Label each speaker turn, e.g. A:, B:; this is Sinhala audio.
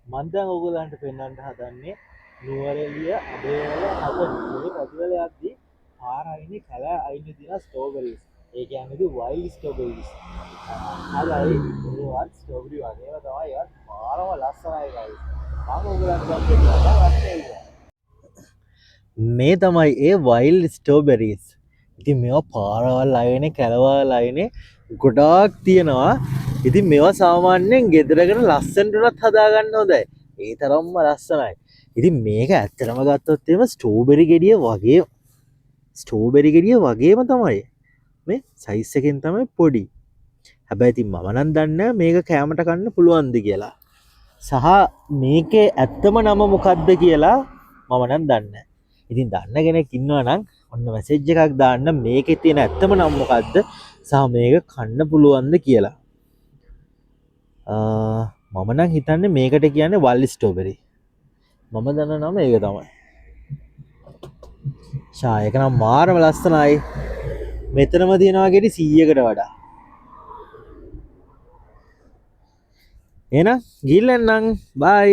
A: මම දැන් ඔයගොල්ලන්ට පෙන්වන්න හදන්නේ නුවරඑළිය අබේවල හදන මේ පැතිවල යද්දී පාර අයිනේ කැල අයිනේ තියෙන ස්ට්‍රෝබෙරිස්. ඒ කියන්නේ ඉතින් වයිල්ඩ් ස්ට්‍රෝබෙරිස්. හරි ඒවත් ස්ට්‍රෝබෙරි වගේම තමයි ඒවත් පාරම ලස්සනයි guys. මම ඔයගොල්ලන්ට දැන් පෙන්නනවා මේ තමයි ඒ වයිල්ඩ් ස්ට්‍රෝබෙරිස්. ඉතින් මේවා පාරවල් අයිනේ කැලවල් අයිනේ ගොඩාක් තියෙනවා. ඉතින් මේවා සාමාන්‍යයෙන් ගෙදරකට ලස්සනට උනත් හදාගන්න හොඳයි. ඒ තරම්ම ලස්සනයි. ඉතින් මේක ඇත්තටම ගත්තොත් එහෙම ස්ට්‍රෝබෙරි ගෙඩිය වගේම තමයි. මේ සයිස් එකෙන් තමයි පොඩි. හැබැයි ඉතින් මම නම් දන්නේ නැහැ මේක කෑමට කන්න පුළුවන්ද කියලා. සහ මේකේ ඇත්තම නම මොකක්ද කියලා මම නම් දන්නේ නැහැ. ඉතින් දන්න කෙනෙක් ඉන්නවා නම් ඔන්න මැසේජ් එකක් දාන්න මේකේ තියෙන ඇත්තම නම මොකක්ද සහ මේක කන්න පුළුවන්ද කියලා. මම නම් හිතන්නේ මේකට කියන්නේ වල් ස්ට්‍රෝබෙරි. මම දන්න නම ඒක තමයි. ඒක නම් මාරම ලස්සනයි. මෙතනම තියෙනවා ගෙඩි 100කට වඩා. එහෙනම් ගිහින් එන්නම්. බයි.